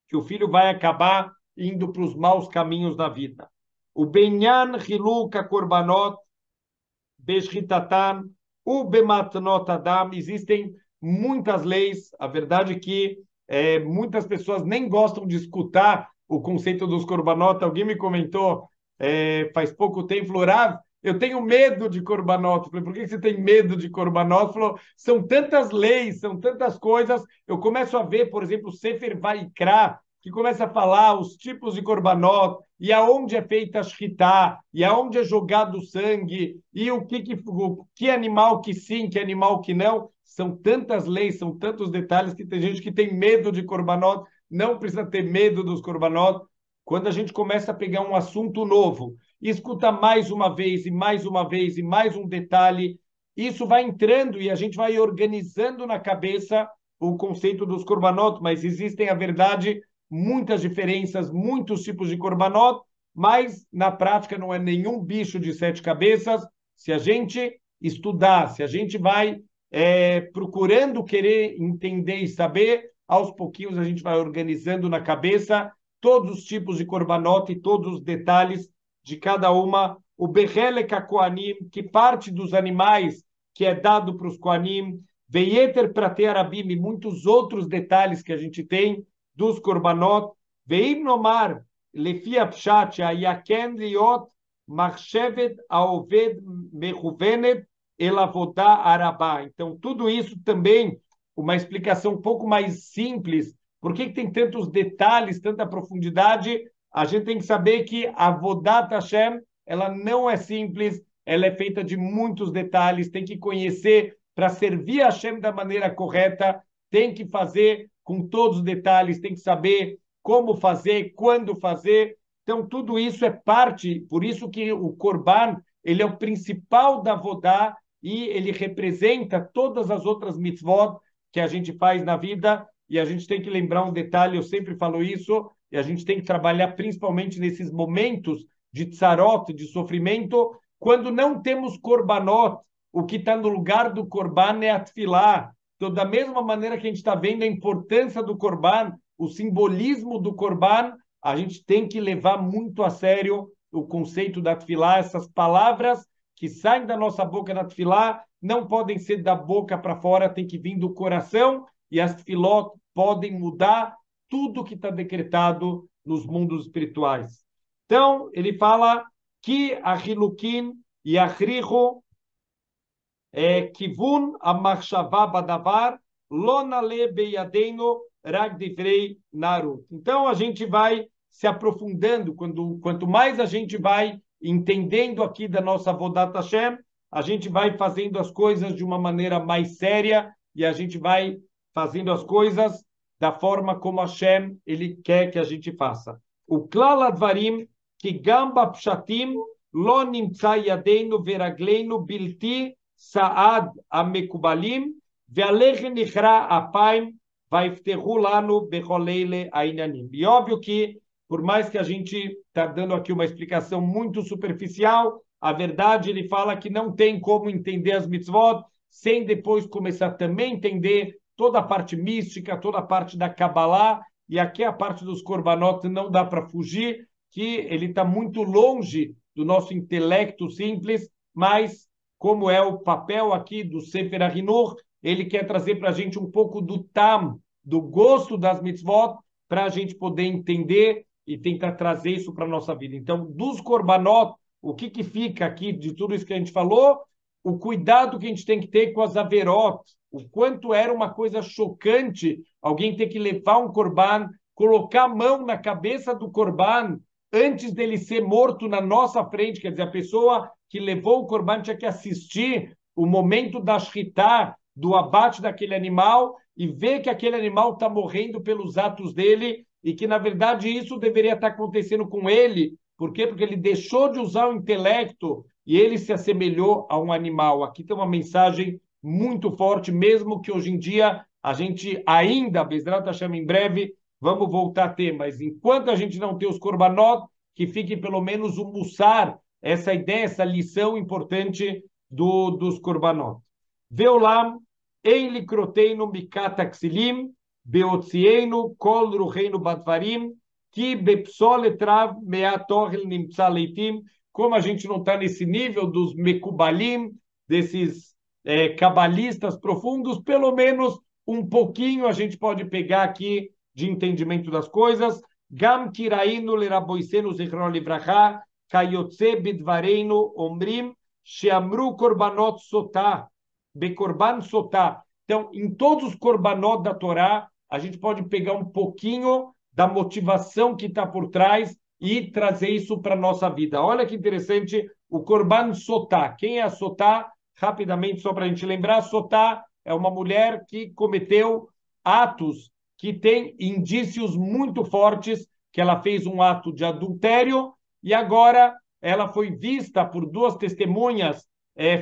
que o filho vai acabar indo para os maus caminhos da vida. O Benyan Hiluka Korbanot Beshritatan, o Bematnot Adam, existem muitas leis, a verdade é que muitas pessoas nem gostam de escutar o conceito dos Korbanot. Alguém me comentou faz pouco tempo, falou, Rav, eu tenho medo de Korbanot. Falei, por que você tem medo de Korbanot? Falou, são tantas leis, são tantas coisas. Eu começo a ver, por exemplo, o Sefer Vaikra, que começa a falar os tipos de Korbanot, e aonde é feita a shritá, e aonde é jogado o sangue, e o que animal que sim, que animal que não. São tantas leis, são tantos detalhes que tem gente que tem medo de Korbanot, não precisa ter medo dos Korbanot. Quando a gente começa a pegar um assunto novo, e escuta mais uma vez, e mais uma vez, e mais um detalhe, isso vai entrando e a gente vai organizando na cabeça o conceito dos Korbanot, mas existem, a verdade, muitas diferenças, muitos tipos de Korbanot, mas na prática não é nenhum bicho de sete cabeças. Se a gente estudar, se a gente vai procurando querer entender e saber, aos pouquinhos a gente vai organizando na cabeça todos os tipos de korbanot e todos os detalhes de cada uma. O Behelek HaKohanim, que parte dos animais que é dado para os Kohanim, Veyeter Pratei Arabim e muitos outros detalhes que a gente tem dos korbanot, Veim Nomar, Lefi Apshat, Ayaken Liot, Machshevet Aoved Mechuvenet, Elavodá Arabá. Então, tudo isso também, uma explicação um pouco mais simples. Por que tem tantos detalhes, tanta profundidade? A gente tem que saber que a Avodat Hashem, ela não é simples, ela é feita de muitos detalhes, tem que conhecer para servir a Hashem da maneira correta, tem que fazer com todos os detalhes, tem que saber como fazer, quando fazer. Então, tudo isso é parte, por isso que o Corban, ele é o principal da Vodá e ele representa todas as outras mitzvot que a gente faz na vida. E a gente tem que lembrar um detalhe, eu sempre falo isso, e a gente tem que trabalhar principalmente nesses momentos de tzarot, de sofrimento, quando não temos korbanot, o que está no lugar do korban é a tefilá. Então, da mesma maneira que a gente está vendo a importância do korban, o simbolismo do korban, a gente tem que levar muito a sério o conceito da tefilá, essas palavras que saem da nossa boca na tefilá não podem ser da boca para fora, tem que vir do coração, e as tefilot podem mudar tudo que está decretado nos mundos espirituais. Então, ele fala que a Hilukim e a Riho Kivun Amachshavá Badavar Lonale Beyadeino Rag Divrei Naru. Então, a gente vai se aprofundando, quanto mais a gente vai entendendo aqui da nossa Avodat Hashem, a gente vai fazendo as coisas de uma maneira mais séria e a gente vai fazendo as coisas da forma como Hashem ele quer que a gente faça. O Klal Advarim, que Gamba Pshatim, Lo Nimtza Yadeinu Veragleinu Bilti Saad Amekubalim, Vealech Nichra Apaim, Vaiftehu Lanu Becholeile Ainanim. E óbvio que, por mais que a gente está dando aqui uma explicação muito superficial, a verdade ele fala que não tem como entender as mitzvot sem depois começar também a entender toda a parte mística, toda a parte da Kabbalah, e aqui a parte dos korbanot não dá para fugir, que ele está muito longe do nosso intelecto simples, mas como é o papel aqui do Sefer HaHinur, ele quer trazer para a gente um pouco do tam, do gosto das mitzvot, para a gente poder entender e tentar trazer isso para a nossa vida. Então, dos korbanot, o que fica aqui de tudo isso que a gente falou? O cuidado que a gente tem que ter com as averot, o quanto era uma coisa chocante alguém ter que levar um korban, colocar a mão na cabeça do korban antes dele ser morto na nossa frente, quer dizer, a pessoa que levou o korban tinha que assistir o momento da shritá, do abate daquele animal, e ver que aquele animal está morrendo pelos atos dele, e que, na verdade, isso deveria estar acontecendo com ele. Por quê? Porque ele deixou de usar o intelecto e ele se assemelhou a um animal. Aqui tem uma mensagem muito forte, mesmo que hoje em dia a gente ainda, Bezerra chama em breve, vamos voltar a ter, mas enquanto a gente não tem os korbanot, que fique pelo menos o mussar, essa ideia, essa lição importante dos korbanot. Veolam, ein likroteinu mikat aksilim, beotzienu kol ruheinu badvarim, que bepsolet rav meatorel nimtza leitim, como a gente não está nesse nível dos mekubalim, desses cabalistas profundos, pelo menos um pouquinho a gente pode pegar aqui de entendimento das coisas. Gam kirainu leraboisenu zichron livracha, kayotze bidvareinu omrim, sheamru korbanot sotah, bekorban sotah. Então, em todos os korbanot da Torá, a gente pode pegar um pouquinho da motivação que está por trás e trazer isso para a nossa vida. Olha que interessante, o korban sotah. Quem é a sotah? Rapidamente, só para a gente lembrar, sotah é uma mulher que cometeu atos que têm indícios muito fortes que ela fez um ato de adultério e agora ela foi vista por duas testemunhas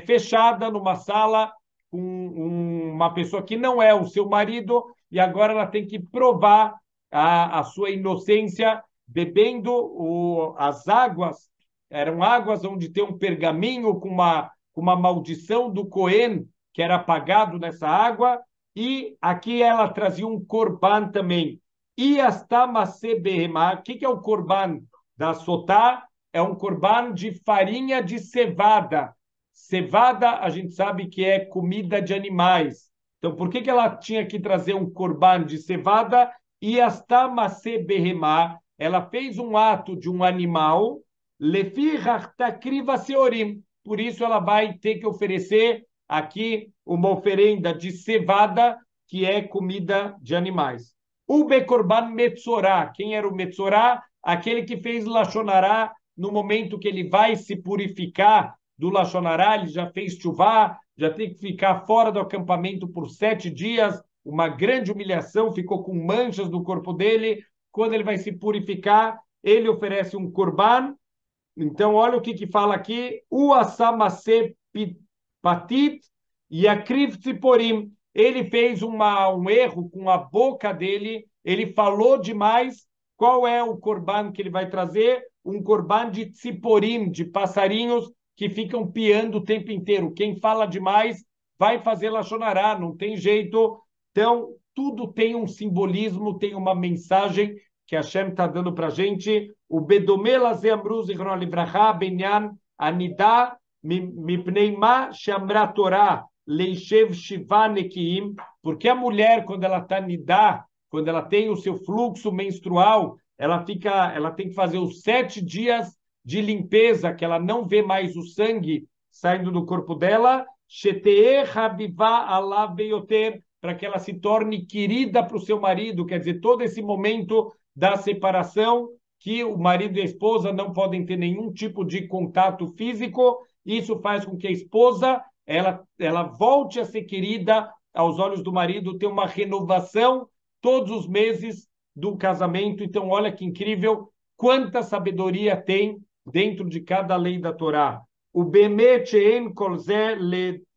fechada numa sala com uma pessoa que não é o seu marido e agora ela tem que provar a sua inocência bebendo as águas, eram águas onde tem um pergaminho com uma maldição do Cohen, que era apagado nessa água, e aqui ela trazia um corban também. E astamase behemá, o que é o corban da sotá? É um corban de farinha de cevada. Cevada, a gente sabe que é comida de animais. Então, por que ela tinha que trazer um corban de cevada? E astamase behemá, ela fez um ato de um animal, lefi takriva seorim. Por isso, ela vai ter que oferecer aqui uma oferenda de cevada, que é comida de animais. O Bekorban Metzorá. Quem era o Metzorá? Aquele que fez Lashonará no momento que ele vai se purificar do Lashonará, ele já fez chuvá, já tem que ficar fora do acampamento por 7 dias, uma grande humilhação, ficou com manchas no corpo dele. Quando ele vai se purificar, ele oferece um korban. Então, olha o que fala aqui: o asamase patit e a tziporim. Ele fez um erro com a boca dele, ele falou demais. Qual é o corban que ele vai trazer? Um corban de tziporim, de passarinhos que ficam piando o tempo inteiro. Quem fala demais vai fazer lachonará, não tem jeito. Então, tudo tem um simbolismo, tem uma mensagem que Hashem está dando para a gente. O Bedomé Lazé Amru Zichron Livracha Benyan Anidá Mipnei Ma Shamra Torá Leishev Shiva Nekiim, porque a mulher, quando ela está nidá, quando ela tem o seu fluxo menstrual, ela tem que fazer os 7 dias de limpeza, que ela não vê mais o sangue saindo do corpo dela, para que ela se torne querida para o seu marido, quer dizer, todo esse momento da separação, que o marido e a esposa não podem ter nenhum tipo de contato físico, isso faz com que a esposa ela volte a ser querida aos olhos do marido, ter uma renovação todos os meses do casamento. Então, olha que incrível, quanta sabedoria tem dentro de cada lei da Torá. O Bemet She'en Kol Zeh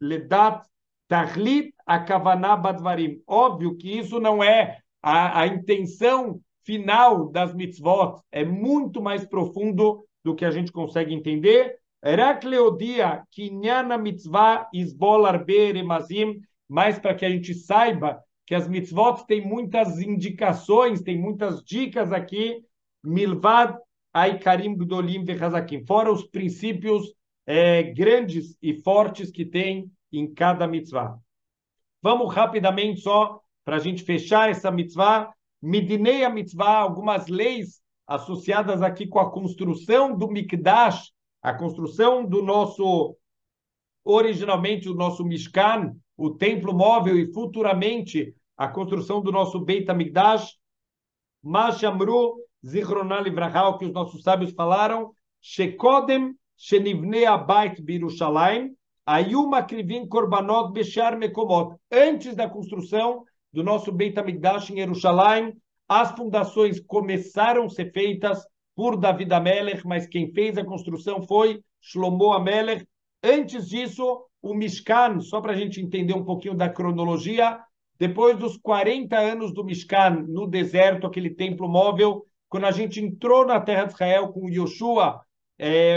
Ledat Tachlit Akavaná Badvarim. Óbvio que isso não é a intenção final das mitzvot, é muito mais profundo do que a gente consegue entender. Herakleodia, Kinyana Mitzvah Isbolar Beremazim, mas para que a gente saiba que as mitzvot têm muitas indicações, tem muitas dicas aqui, Milvad Aikarim Gdolim Vechazakim, fora os princípios grandes e fortes que tem em cada mitzvah. Vamos rapidamente só, para a gente fechar essa mitzvah, Midinei a mitzvah, algumas leis associadas aqui com a construção do Mikdash, a construção do nosso, originalmente o nosso Mishkan, o templo móvel, e futuramente a construção do nosso Beit HaMikdash, Mashamru Zichroná Livraha, que os nossos sábios falaram, Shekodem Shenivnei Abait Birushalayim, Ayu Makrivim Korbanot Beshar Mekomot. Antes da construção do nosso Beit HaMikdash em Jerusalém, as fundações começaram a ser feitas por David HaMelech, mas quem fez a construção foi Shlomo HaMelech. Antes disso, o Mishkan, só para a gente entender um pouquinho da cronologia, depois dos 40 anos do Mishkan no deserto, aquele templo móvel, quando a gente entrou na terra de Israel com Yoshua,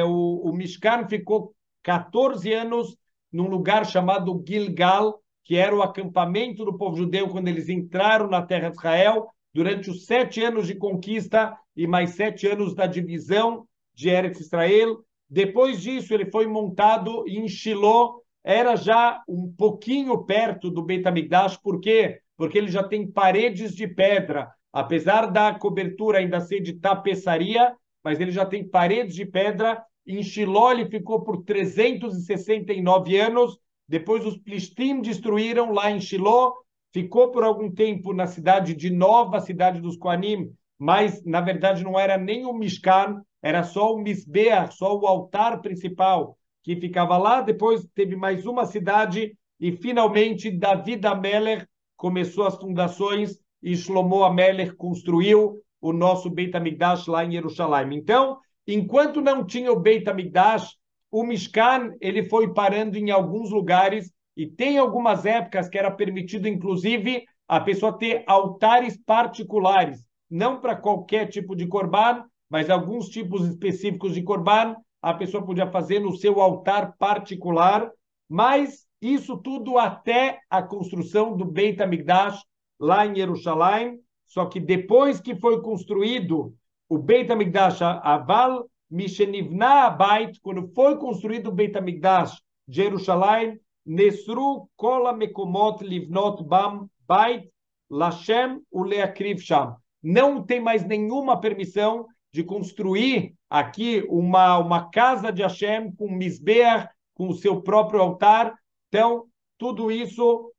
o Mishkan ficou 14 anos num lugar chamado Gilgal, que era o acampamento do povo judeu quando eles entraram na terra de Israel, durante os 7 anos de conquista e mais 7 anos da divisão de Eretz Israel. Depois disso, ele foi montado em Shiloh, era já um pouquinho perto do Beit HaMikdash. Por quê? Porque ele já tem paredes de pedra, apesar da cobertura ainda ser de tapeçaria, mas ele já tem paredes de pedra. Em Shiloh ele ficou por 369 anos, depois os Plishtim destruíram lá em Shiloh, ficou por algum tempo na cidade de Nova, cidade dos Kohanim, mas na verdade não era nem o Mishkan, era só o Mizbeach, só o altar principal que ficava lá. Depois teve mais uma cidade e finalmente David HaMelech começou as fundações e Shlomo HaMelech construiu o nosso Beit HaMikdash lá em Jerusalém. Então, enquanto não tinha o Beit HaMikdash, o Mishkan ele foi parando em alguns lugares e tem algumas épocas que era permitido, inclusive, a pessoa ter altares particulares, não para qualquer tipo de korban, mas alguns tipos específicos de Corban a pessoa podia fazer no seu altar particular, mas isso tudo até a construção do Beit HaMikdash lá em Jerusalém, só que depois que foi construído o Beit HaMikdash Aval, Mishenivna Abait, quando foi construído o Beit HaMikdash de Jerusalém, Nesru Kol Mekomot Livnot Bam Bait Lashem Uleakriv Sham. Não tem mais nenhuma permissão de construir aqui uma casa de Hashem com Mizbeach, com o seu próprio altar. Então, tudo isso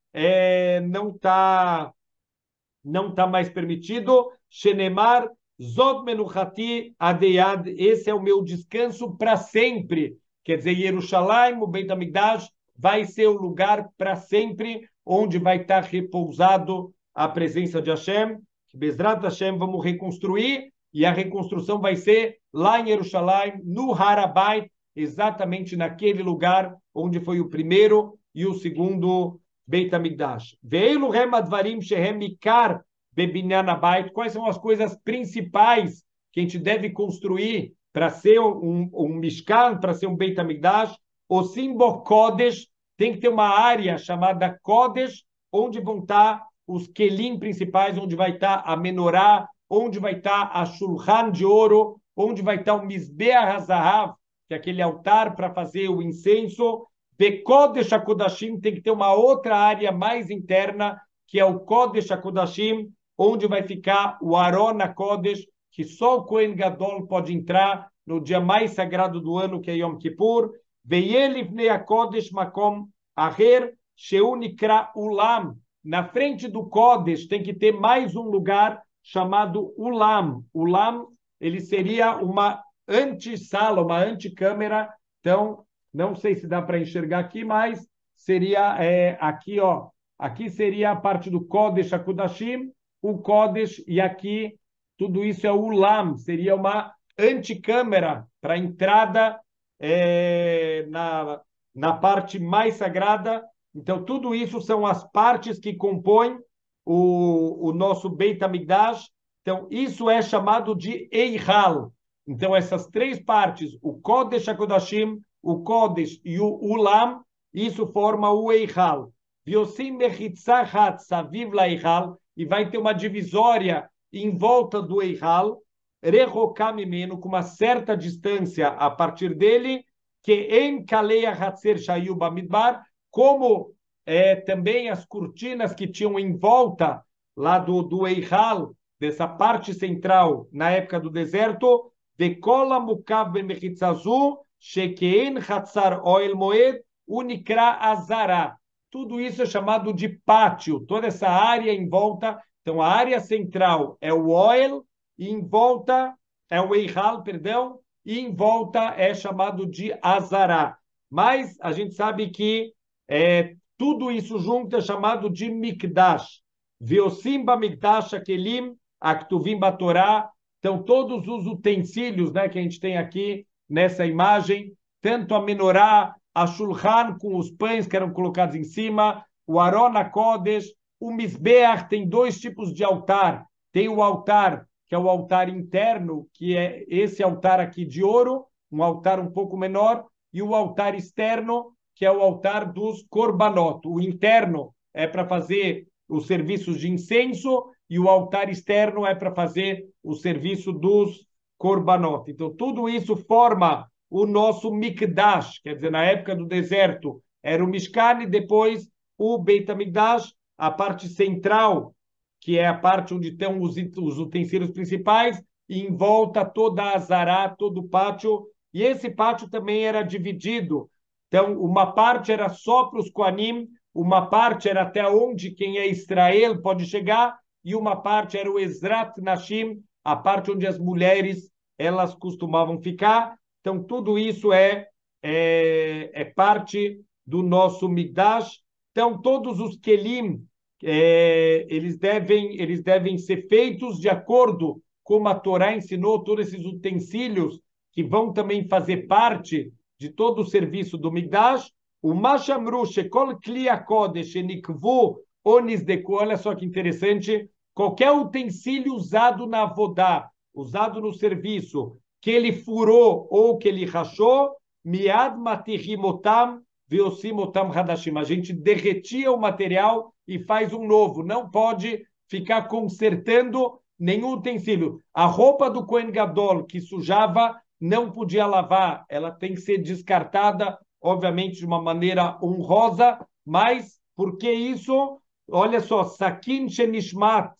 não tá mais permitido. Shenemar, Zot Menuchati Adeyad, esse é o meu descanso para sempre. Quer dizer, Jerusalém, o Beit HaMikdash, vai ser o lugar para sempre, onde vai estar repousado a presença de Hashem. Que Bezrat Hashem vamos reconstruir, e a reconstrução vai ser lá em Jerusalém, no Harabait, exatamente naquele lugar onde foi o primeiro e o segundo Beit HaMikdash. Ve'elu hem advarim shehem mikar bebinyan habayit. Quais são as coisas principais que a gente deve construir para ser um Mishkan, para ser um Beit HaMikdash? O Simbo Kodesh, tem que ter uma área chamada Kodesh, onde vão estar os kelim principais, onde vai estar a menorá, onde vai estar a Shulchan de ouro, onde vai estar o Mizbeach HaZahav, que é aquele altar para fazer o incenso. Kodesh HaKodashim, tem que ter uma outra área mais interna, que é o Kodesh HaKodashim, onde vai ficar o Aron HaKodesh, que só o Kohen Gadol pode entrar no dia mais sagrado do ano, que é Yom Kippur. Ve'yelifnei HaKodesh Makom Aher Sheu Nikra Ulam. Na frente do Kodesh tem que ter mais um lugar chamado Ulam. Ulam, ele seria uma antessala, uma antecâmara. Então, não sei se dá para enxergar aqui, mas seria aqui, ó. Aqui seria a parte do Kodesh HaKodashim, o Kodesh, e aqui tudo isso é o Ulam, seria uma antecâmara para entrada na parte mais sagrada. Então, tudo isso são as partes que compõem o nosso Beit HaMikdash. Então, isso é chamado de Eichal. Então, essas três partes, o Kodesh HaKodashim, o Kodesh e o Ulam, isso forma o Eichal. Viosim Mechitzachat Saviv Laeichal, e vai ter uma divisória em volta do Eichal, Rehokam Mimenu, com uma certa distância a partir dele, que em Kaleia Hatzer Shayu Bamidbar, como também as cortinas que tinham em volta lá do Eichal, dessa parte central, na época do deserto, Vekola Mukav Bemechitzazu, Shekein Hatzar Oel Moed, Unikra Azara. Tudo isso é chamado de pátio, toda essa área em volta. Então, a área central é o Oel, e em volta é o Eichal, perdão, e em volta é chamado de Azara. Mas a gente sabe que tudo isso junto é chamado de Mikdash. Veosim Bamikdash Akelim, Aktuvim Batorá. Então, todos os utensílios, né, que a gente tem aqui nessa imagem, tanto a menorá, a Shulchan, com os pães que eram colocados em cima, o Aron HaKodesh, o Mizbeach. Tem dois tipos de altar. Tem o altar, que é o altar interno, que é esse altar aqui de ouro, um altar um pouco menor, e o altar externo, que é o altar dos Korbanot. O interno é para fazer os serviços de incenso, e o altar externo é para fazer o serviço dos Korbanot. Então, tudo isso forma o nosso Mikdash, quer dizer, na época do deserto era o Mishkan, e depois o Beit HaMikdash, a parte central, que é a parte onde estão os utensílios principais, e em volta toda a Azará, todo o pátio, e esse pátio também era dividido. Então, uma parte era só para os Kohanim, uma parte era até onde quem é Israel pode chegar, e uma parte era o Ezrat Nashim, a parte onde as mulheres elas costumavam ficar. Então, tudo isso é parte do nosso Mikdash. Então, todos os Kelim, eles devem ser feitos de acordo como a Torá ensinou, todos esses utensílios que vão também fazer parte de todo o serviço do Mikdash. O Mashamru Shekol Kli HaKodesh Nikvu Onisdeku, olha só que interessante, qualquer utensílio usado na Avodá, usado no serviço, que ele furou ou que ele rachou, miad matihimotam veosimotam hadashim. A gente derretia o material e faz um novo. Não pode ficar consertando nenhum utensílio. A roupa do Kohen Gadol que sujava não podia lavar. Ela tem que ser descartada, obviamente, de uma maneira honrosa, mas por que isso? Olha só, sakin shenishmat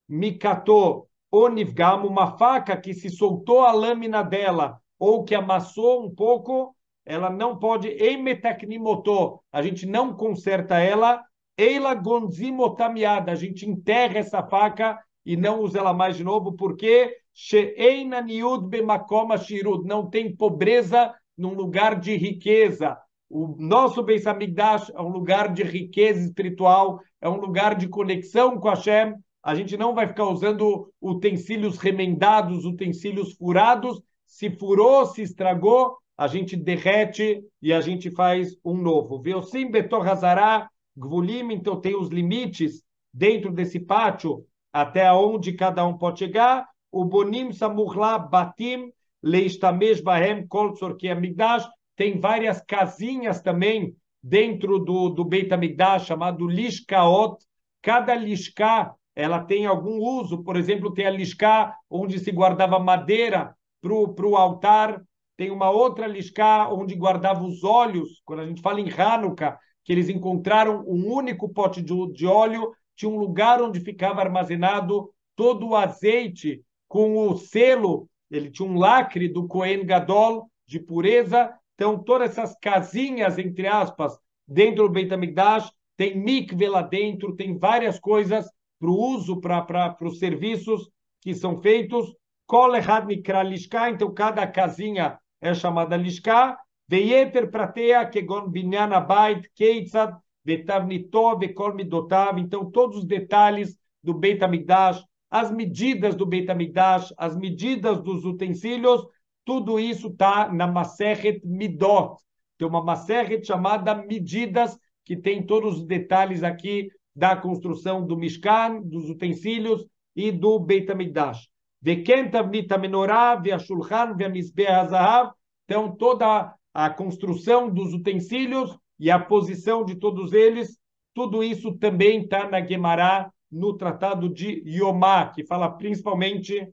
mikato onivgam, uma faca que se soltou a lâmina dela ou que amassou um pouco, ela não pode, emetaknimoto, a gente não conserta ela, eila gonzimotamiada, a gente enterra essa faca e não usa ela mais de novo, porque she'eina niud bemakom ashirud, não tem pobreza num lugar de riqueza. O nosso Beis Hamikdash é um lugar de riqueza espiritual, é um lugar de conexão com Hashem. A gente não vai ficar usando utensílios remendados, utensílios furados. Se furou, se estragou, a gente derrete e a gente faz um novo. Veosim betor hazará gvulim, então tem os limites dentro desse pátio até onde cada um pode chegar. O bonim samurla batim leistamesh bahem kol tzorkei hamikdash. Tem várias casinhas também dentro do Beit HaMikdash, chamado Lishkaot. Cada Lishká, ela tem algum uso. Por exemplo, tem a Lishká, onde se guardava madeira para o altar. Tem uma outra Lishká, onde guardava os óleos. Quando a gente fala em Hanukkah, que eles encontraram um único pote de óleo, tinha um lugar onde ficava armazenado todo o azeite com o selo. Ele tinha um lacre do Kohen Gadol, de pureza. Então, todas essas casinhas, entre aspas, dentro do Beit HaMikdash, tem mikve lá dentro, tem várias coisas para o uso, para os serviços que são feitos. Kol echad nikra lishka, então cada casinha é chamada lishka. Veyeter pratea kegon binyan abayit keitzad vetavnito vekol midotav. Então, todos os detalhes do Beit HaMikdash, as medidas do Beit HaMikdash, as medidas dos utensílios, tudo isso está na Masechet Midot. Tem uma Masechet chamada Medidas, que tem todos os detalhes aqui da construção do Mishkan, dos utensílios e do Beit HaMikdash. Veken tavnit hamenorah, ve'ashulchan, ve'amizbeh hazahav. Então, toda a construção dos utensílios e a posição de todos eles, tudo isso também está na Gemara, no Tratado de Yomá, que fala principalmente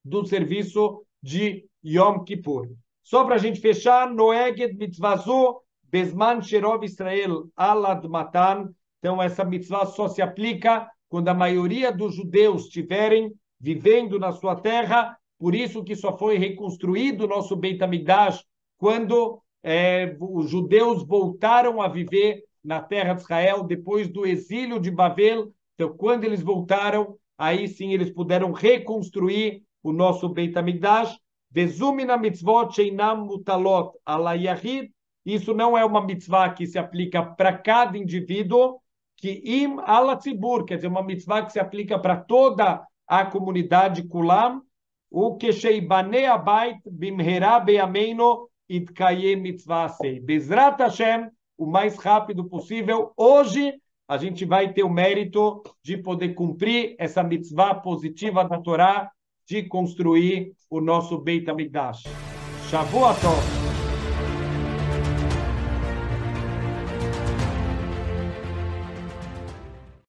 do serviço de Yom Kippur. Só para a gente fechar, Noeged mitzvazu bezman sherov Israel alad matan. Então, essa mitzvah só se aplica quando a maioria dos judeus estiverem vivendo na sua terra. Por isso que só foi reconstruído o nosso Beit HaMikdash quando os judeus voltaram a viver na terra de Israel depois do exílio de Babel. Então, quando eles voltaram, aí sim eles puderam reconstruir o nosso Beit HaMikdash. Vezumina mitzvot sheinam mutalot ala yachid. Isso não é uma mitzvah que se aplica para cada indivíduo, que im ala tzibur, quer dizer, uma mitzvah que se aplica para toda a comunidade kulam. O que sheibane abait bimhera beyameino itkayem mitzvah sei. Bezrat Hashem, o mais rápido possível. Hoje a gente vai ter o mérito de poder cumprir essa mitzvah positiva da Torá, de construir o nosso Beit HaMikdash. Shavuot Tov.